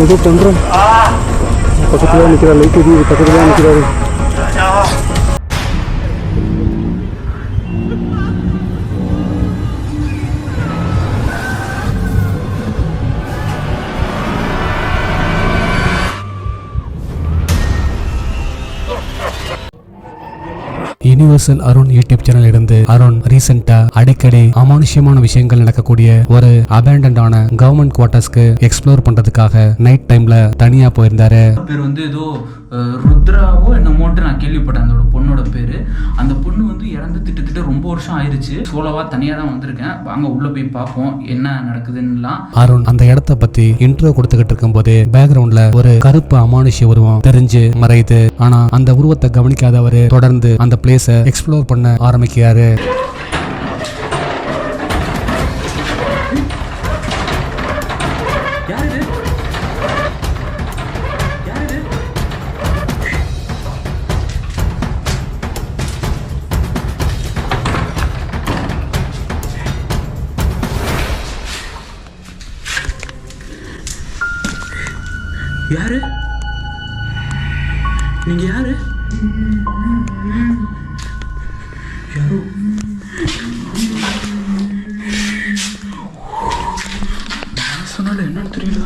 ஏதோ பண்ணுறோம். பக்கத்தில் நிற்கிறார், லைட் எரியுது, பக்கத்தில் நிற்கிறாரு. யுனிவர்சல் அருண் யூடியூப் சேனல் இருந்து அருண் ரீசெண்டா அடிக்கடி அமானுஷ்யமான விஷயங்கள் நடக்கக்கூடிய ஒரு அபேண்டன்டான கவர்மெண்ட் குவார்டர்ஸ்க்கு எக்ஸ்ப்ளோர் பண்றதுக்காக நைட் டைம்ல தனியா போயிருந்தாரு. பேர் வந்து ஏதோ ருத்ராவோ என்னமோட்டு நான் கேள்விப்பட்டேன். அந்த பொண்ணோட பேரு. அந்த பொண்ணு வந்து இறந்து திட்டத்திட்ட ரொம்ப வருஷம் ஆயிடுச்சு. சோலவா தனியா தான் வந்திருக்கேன். வாங்க உள்ள போய் பார்ப்போம் என்ன நடக்குதுன்னு. அருண் அந்த இடத்த பத்தி இன்ட்ரோ கொடுத்துக்கிட்டு இருக்கும் போது பேக்ரவுண்ட்ல ஒரு கருப்பு அமானுஷ்ய உருவம் தெரிஞ்சு மறையுது. ஆனா அந்த உருவத்தை கவனிக்காதவரு தொடர்ந்து அந்த பிளேஸ எக்ஸ்ப்ளோர் பண்ண ஆரம்பிக்கிறாரு. யாரு நீங்க? யாரு? யாரோ சொன்னாலும் என்னன்னு தெரியல.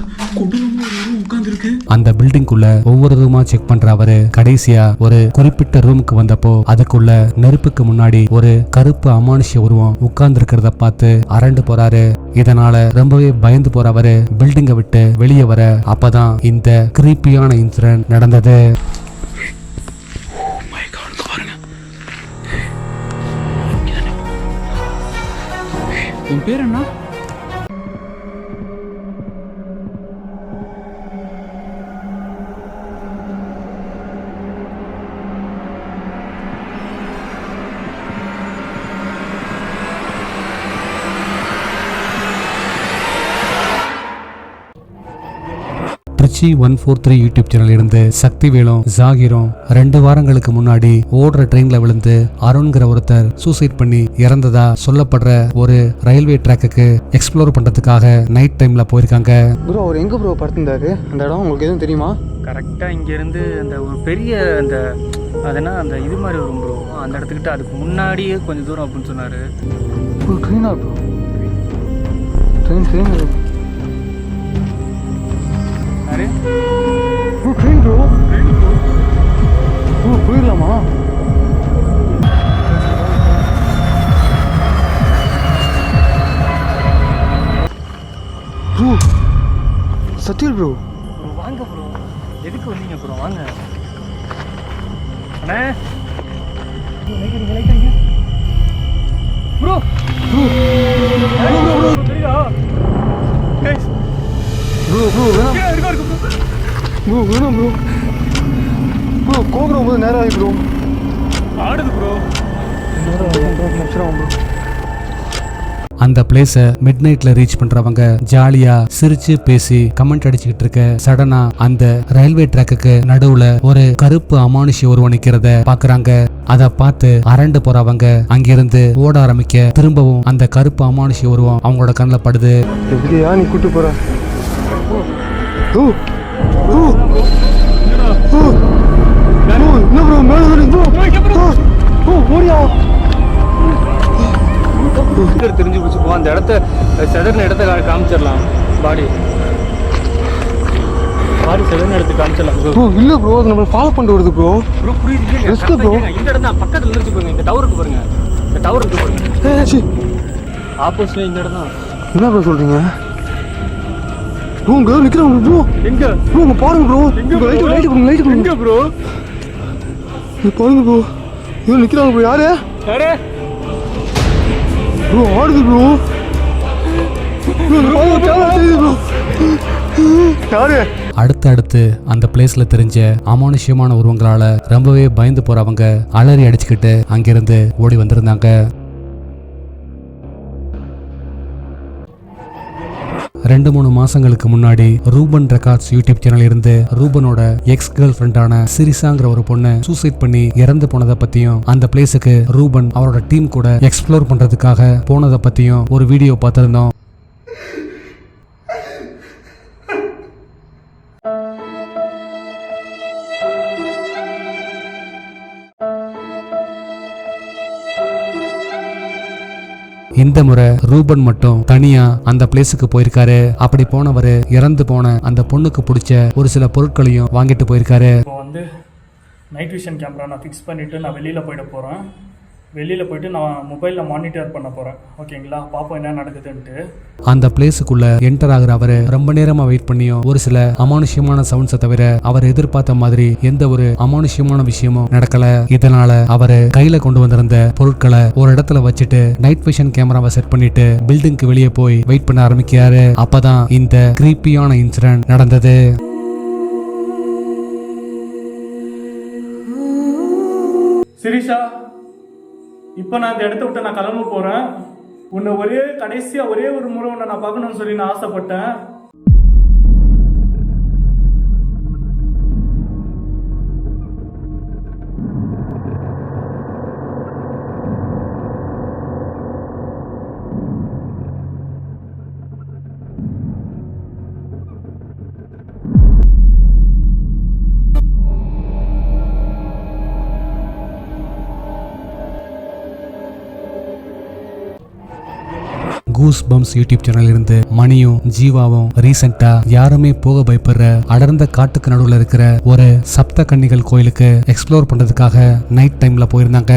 உட்கார்ந்துருக்கு. அந்த பில்டிங்குள்ள ஒவ்வொரு ரூமா செக் பண்ற அவரு கடைசியா ஒரு குறிப்பிட்ட ரூமுக்கு வந்தப்போ அதுக்குள்ள நெருப்புக்கு முன்னாடி ஒரு கருப்பு அமானுஷ்ய உருவம் உட்கார்ந்து இருக்கிறத பார்த்து அரண்டு போறாரு. இதனால ரொம்பவே பயந்து போறவரு பில்டிங்கை விட்டு வெளியே வர அப்பதான் இந்த கிரீப்பியான இன்சிடென்ட் நடந்தது. உன் பேர் என்ன? ட்ரிச்சி 143 யூடியூப் சேனல் இருந்து சக்திவேலும் ஜாகிரும் 2 வாரங்களுக்கு முன்னாடி ஓடுற ட்ரெயின்ல விழுந்து அருண்கிற ஒருத்தர் சூசைட் பண்ணி இறந்ததா சொல்லப்படுற ஒரு ரயில்வே ட்ராக்குக்கு எக்ஸ்ப்ளோர் பண்றதுக்காக நைட் டைம்ல போயிருக்காங்க. ப்ரோ அவர் எங்க ப்ரோ படுத்திருந்தாரு? அந்த இடம் உங்களுக்கு எதுவும் தெரியுமா? கரெக்டாக இங்கேருந்து அந்த ஒரு பெரிய அந்த அதனா அந்த இது மாதிரி வரும் ப்ரோ. அந்த இடத்துக்கிட்ட அதுக்கு முன்னாடியே கொஞ்சம் தூரம் அப்படின்னு சொன்னார். ப்ரோ ட்ரெயினா ப்ரோ? ட்ரெயின் யாரு ப்ரோ? Train bro. ப்ரோ போயிடலாமா? ப்ரோ சத்யல் ப்ரோ. வாங்க ப்ரோ. எதுக்கு வந்தீங்க ப்ரோ? வாங்க அண்ணே. ப்ரோ ப்ரோ வேணாம் ப்ரோ. ப்ரோ கோபுரம் போது நேரம் ஆகி ப்ரோ. ஆடுது ப்ரோ. நேரம் ப்ரோ. அந்த பிளேஸ மிட் நைட்ல ரீச் பண்றவங்க ஜாலியா சிரிச்சு பேசி கமெண்ட் அடிச்சுக்கிட்டு இருக்க சடனா அந்த ரயில்வே ட்ராக்குக்கு நடுவுல ஒரு கருப்பு அமானுஷ்ய உருவம் நிக்கிறத பாக்குறாங்க. அத பார்த்து அரண்டு போறவங்க அங்கிருந்து ஓட ஆரம்பிக்க திரும்பவும் அந்த கருப்பு அமானுஷ்ய உருவம் அவங்களோட கண்ணில் படுது. எப்படியா நீ கூட்டு போற? என்ன ப்ரோ மேல ஓடியா? தெரிஞ்சு பிடிச்சிப்போம். அந்த இடத்த செதர்ன இடத்த காமிச்சிடலாம். பாடி செதர்ன இடத்துக்கு காமிச்சிடலாம் ப்ரோ. இல்ல ப்ரோ அது நம்ம ஃபாலோ பண்ணிட்டு வருது ப்ரோ. ப்ரோ புரியுது. இந்த இடம் தான் பக்கத்துல இருந்து பாருங்க. இந்த டவருக்கு பாருங்க. இந்த டவருக்கு பாருங்க. ஆப்போசிட்ல இந்த இடம் தான். என்ன ப்ரோ சொல்றீங்க? ப்ரோ இங்க நிக்கிறாங்க ப்ரோ. எங்க ப்ரோ இங்க பாருங்க ப்ரோ. லைட் கொடுங்க. எங்க ப்ரோ? இங்க பாருங்க ப்ரோ. இங்க நிக்கிறாங்க ப்ரோ. யாரு ப்ரோ? ஆடுது ப்ரோ. அடுத்து அந்த பிளேஸ்ல தெரிஞ்ச அமானுஷ்யமான உருவங்களால ரொம்பவே பயந்து போறவங்க அலறி அடிச்சுக்கிட்டு அங்கிருந்து ஓடி வந்திருந்தாங்க. 2-3 மாசங்களுக்கு முன்னாடி ரூபன் ரெக்கார்ட்ஸ் யூடியூப் சேனல் இருந்து ரூபனோட எக்ஸ் கேர்ள் ஃப்ரெண்டான சிரிசாங்கிற ஒரு பொண்ணு சூசைட் பண்ணி இறந்து போனதை பத்தியும் அந்த பிளேஸுக்கு ரூபன் அவரோட டீம் கூட எக்ஸ்ப்ளோர் பண்றதுக்காக போனதை பத்தியும் ஒரு வீடியோ பார்த்திருந்தோம். இந்த முறை ரூபன் மட்டும் தனியா அந்த பிளேஸுக்கு போயிருக்காரு. அப்படி போனவரு இறந்து போன அந்த பொண்ணுக்கு பிடிச்ச ஒரு சில பொருட்களையும் வாங்கிட்டு போயிருக்காரு. இப்போ வந்து நைட் விஷன் கேமரா நான் ஃபிக்ஸ் பண்ணிவிட்டு நான் வெளியில் போயிட போகிறேன். வெளியில் போயிட்டு நான் மொபைலில் மானிட்டர் பண்ண போகிறேன். ஓகேங்களா, பார்ப்போம் என்ன நடக்குதுன்ட்டு. அந்த பிளேஸுக்குள்ள என்டர் ஆகுற அவரு ரொம்ப நேரமா வெயிட் பண்ணியும் ஒரு சில அமானுஷ்யமான சவுண்ட்ஸை தவிர அவர் எதிர்பார்த்த மாதிரி எந்த ஒரு அமானுஷ்யமான விஷயமும் நடக்கல. இதனால அவரு கையில கொண்டு வந்திருந்த பொருட்களை ஒரு இடத்துல வச்சுட்டு நைட் விஷன் கேமராவை செட் பண்ணிட்டு பில்டிங்க்கு வெளியே போய் வெயிட் பண்ண ஆரம்பிக்கிறாரு. அப்பதான் இந்த கிரீப்பியான இன்சிடென்ட் நடந்தது. சிரிஷா, இப்போ நான் இந்த இடத்த விட்டு நான் கிளம்ப போகிறேன். உன்னை கடைசியாக ஒரே ஒரு முறை உன்னை நான் பார்க்கணும்னு சொல்லி நான் ஆசைப்பட்டேன். கூஸ் பம்ஸ் யூடியூப் சேனல் இருந்து மணியும் ஜீவாவும் ரீசெண்டா யாருமே போக பயப்படுற அடர்ந்த காட்டுக்கு நடுவுல இருக்கிற ஒரு சப்த கன்னிகள் கோயிலுக்கு எக்ஸ்ப்ளோர் பண்றதுக்காக நைட் டைம்ல போயிருந்தாங்க.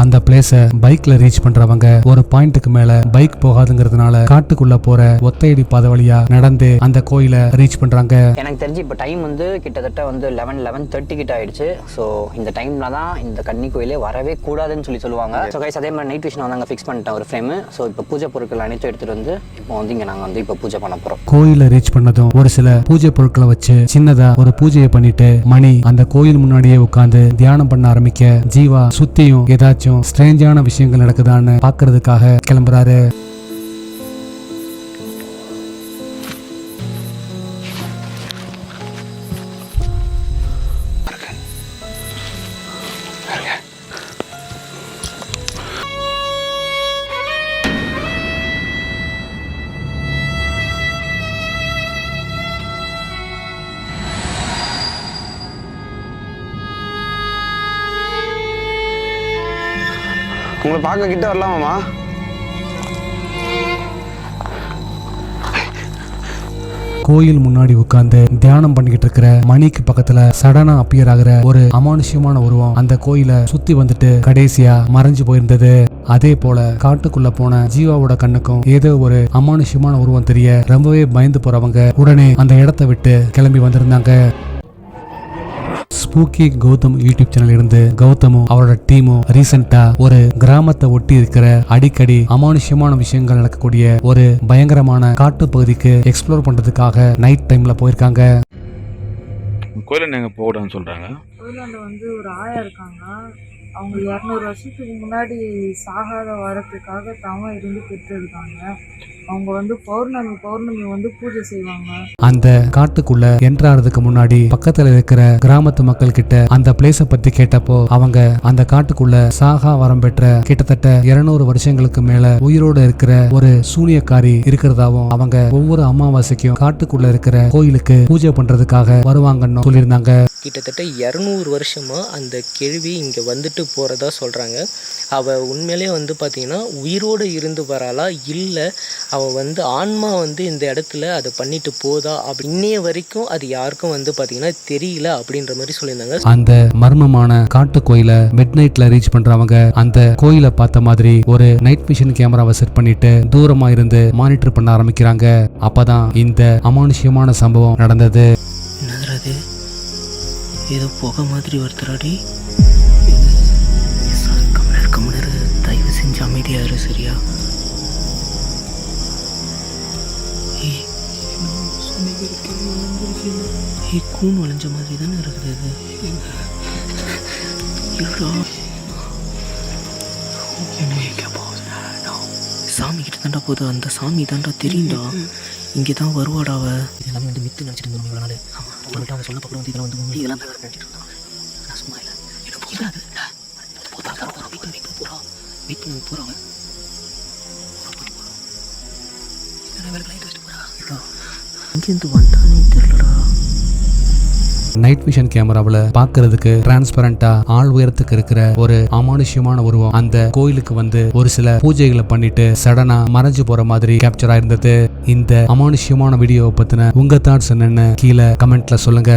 அந்த பிளேஸை பைக்ல ரீச் பண்றவங்க ஒரு பாயிண்ட்டுக்கு மேல பைக் போகாதுங்கிறதுனால காட்டுக்குள்ள போற ஒத்தையடி பாதை வழியா நடந்து அந்த கோயிலை ரீச் பண்றாங்க. எனக்கு தெரிஞ்சு இப்போ டைம் வந்து கிட்டத்தட்ட வந்து 11:30 கிட்ட ஆயிடுச்சு. ஸோ இந்த டைம்ல தான் இந்த கன்னி கோயிலே வரவே கூடாதுன்னு சொல்லுவாங்க. ஸோ கைஸ் அதே மாதிரி நைட் விஷன் வந்து அங்கே ஃபிக்ஸ் பண்ணிட்டேன் ஒரு ஃப்ரேமு. ஸோ இப்போ பூஜை பொருட்கள் அனைத்தும் எடுத்துட்டு வந்து இப்போ வந்து இங்கே நாங்கள் வந்து இப்போ பூஜை பண்ண போகிறோம். கோயிலை ரீச் பண்ணதும் ஒரு சில பூஜை பொருட்களை வச்சு சின்னதா ஒரு பூஜையை பண்ணிட்டு மணி அந்த கோயில் முன்னாடியே உட்கார்ந்து தியானம் பண்ண ஆரம்பிக்க ஜீவா சுத்தியும் ஏதாச்சும் ஸ்ட்ரேஞ்சான விஷயங்கள் நடக்குதான்னு பாக்குறதுக்காக கிளம்புறாரு. உங்களை பார்க்க கிட்ட வரலாமாம்மா? கோயில் முன்னாடி உட்கார்ந்து தியானம் பண்ணிக்கிட்டு இருக்கிற மணிக்கு பக்கத்துல சடனா அப்பியர் ஆகிற ஒரு அமானுஷ்யமான உருவம் அந்த கோயிலை சுத்தி வந்துட்டு கடைசியா மறைஞ்சு போயிருந்தது. அதே போல காட்டுக்குள்ள போன ஜீவாவோட கண்ணுக்கும் ஏதோ ஒரு அமானுஷ்யமான உருவம் தெரிய ரொம்பவே பயந்து போறவங்க உடனே அந்த இடத்தை விட்டு கிளம்பி வந்திருந்தாங்க. ஸ்பூக்கி கௌதம் யூடியூப் சேனல் இருந்து கௌதமும் அவரோட டீமும் ரீசெண்டா ஒரு கிராமத்தை ஒட்டி இருக்கிற அடிக்கடி அமானுஷ்யமான விஷயங்கள் நடக்கக்கூடிய ஒரு பயங்கரமான காட்டு பகுதிக்கு எக்ஸ்ப்ளோர் பண்றதுக்காக நைட் டைம்ல போயிருக்காங்க. கோயில நீங்க போகணும்னு சொல்றாங்க. கோயிலாண்ட வந்து ஒரு ஆயா இருக்காங்க. அவங்க 200 வருஷத்துக்கு முன்னாடி சாகாத வரத்துக்காக தவம் இருந்து பெற்றிருக்காங்க. அவங்க வந்து பௌர்ணமி வந்து பூஜை செய்வாங்க. அந்த காட்டுக்குள்ள என்ட்ராறதுக்கு முன்னாடி பக்கத்துல இருக்கிற கிராமத்து மக்கள் கிட்ட அந்த பிளேஸ பத்தி கேட்டப்போ அவங்க அந்த காட்டுக்குள்ள சாகா வரம் பெற்ற கிட்டத்தட்ட 200 வருஷங்களுக்கு மேல உயிரோட இருக்கிற ஒரு சூனியக்காரி இருக்கிறதாவும் அவங்க ஒவ்வொரு அமாவாசைக்கும் காட்டுக்குள்ள இருக்கிற கோயிலுக்கு பூஜை பண்றதுக்காக வருவாங்கன்னு சொல்லியிருந்தாங்க. கிட்டத்தட்ட 200 வருஷமா அந்த கேள்வி இங்கே வந்துட்டு போகிறதா சொல்கிறாங்க. அவள் உண்மையிலே வந்து பார்த்திங்கன்னா உயிரோடு இருந்து வராளா, இல்லை அவள் வந்து ஆன்மா வந்து இந்த இடத்துல அதை பண்ணிட்டு போதா அப்படி இன்னைய வரைக்கும் அது யாருக்கும் வந்து பார்த்திங்கன்னா தெரியல அப்படின்ற மாதிரி சொல்லியிருந்தாங்க. அந்த மர்மமான காட்டு கோயிலை மிட் நைட்ல ரீச் பண்றவங்க அந்த கோயிலை பார்த்த மாதிரி ஒரு நைட் விஷன் கேமராவை செட் பண்ணிட்டு தூரமா இருந்து மானிட்டர் பண்ண ஆரம்பிக்கிறாங்க. அப்பதான் இந்த அமானுஷ்யமான சம்பவம் நடந்தது. ஏதோ புகை மாதிரி ஒருத்தராடி கம்னர் தயவு செஞ்சு அமைதியா இரு சரியா? கூன் வளைஞ்ச மாதிரி தானே இருக்குது சாமி கிட்ட தாண்டா போகுது. அந்த சாமி தாண்டா தெரியும்டா, இங்கே தான் வருவாடாவ. இதெல்லாமே வந்து மித்து நினச்சிட்டு இருந்தோம் இவ்வளோ நாள். ஆமாம் அவன் சொன்ன பக்கம் வந்து இதெல்லாம் வந்து இதெல்லாம் நினச்சிட்டு இருந்தோம். நான் சும்மா இல்லை போகிறான் இங்கேருந்து வந்தானே தெரியலடா. நைட் விஷன் கேமராவில் பார்க்கிறதுக்கு டிரான்ஸ்பரண்டா ஆள் உயரத்துக்கு இருக்கிற ஒரு அமானுஷ்யமான உருவம் அந்த கோயிலுக்கு வந்து ஒரு சில பூஜைகளை பண்ணிட்டு சடனா மறைஞ்சு போற மாதிரி கேப்சர் ஆயிருந்தது. இந்த அமானுஷ்யமான வீடியோவை பத்தின உங்க தாட்ஸ் என்னன்னு கீழே கமெண்ட்ல சொல்லுங்க.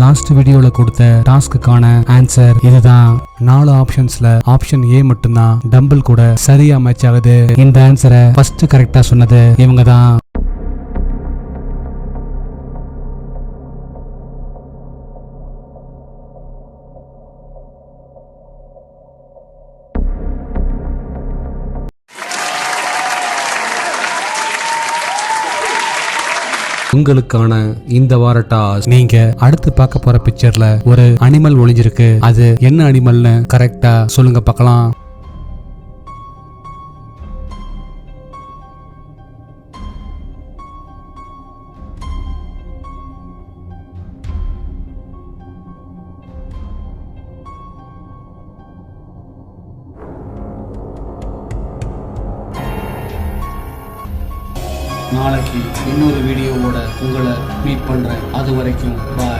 லாஸ்ட் வீடியோல கொடுத்த டாஸ்க்குக்கான ஆன்சர் இதுதான். 4 ஆப்ஷன்ஸ்ல ஆப்ஷன் ஏ மட்டும்தான் டம்பிள் கூட சரியா மேட்ச் ஆகுது. இந்த ஆன்சரை ஃபர்ஸ்ட் கரெக்டா சொன்னது இவங்க தான். உங்களுக்கான இந்த வார டாஸ்க், நீங்க அடுத்து பார்க்க போற பிக்சர்ல ஒரு அனிமல் ஒளிஞ்சிருக்கு. அது என்ன அனிமல்னு கரெக்டா சொல்லுங்க பார்க்கலாம். நாளைக்கு இன்னொரு வீடியோவோட உங்களை மீட் பண்றேன். அது வரைக்கும் பாய்.